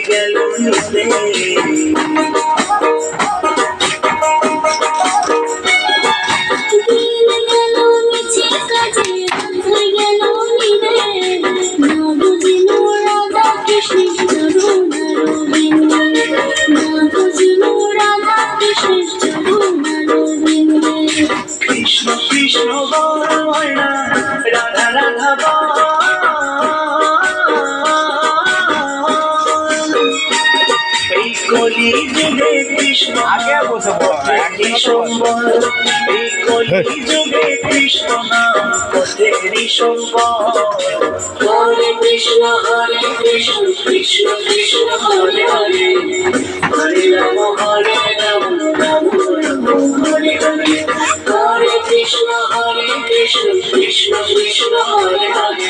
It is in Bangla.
গেল নিতে কৃষ্ণ কৃষ্ণ বল না রাধা রাধা বল এই কলি যুগে কৃষ্ণ আগে বসে সম্বল এই কলি যুগে কৃষ্ণ নাম পথেরই সম্বল হরে কৃষ্ণ কৃষ্ণ কৃষ্ণ হরে হরে হরে রাম রাম রাম হরে হরে হরে কৃষ্ণ কৃষ্ণ কৃষ্ণ হরে হরে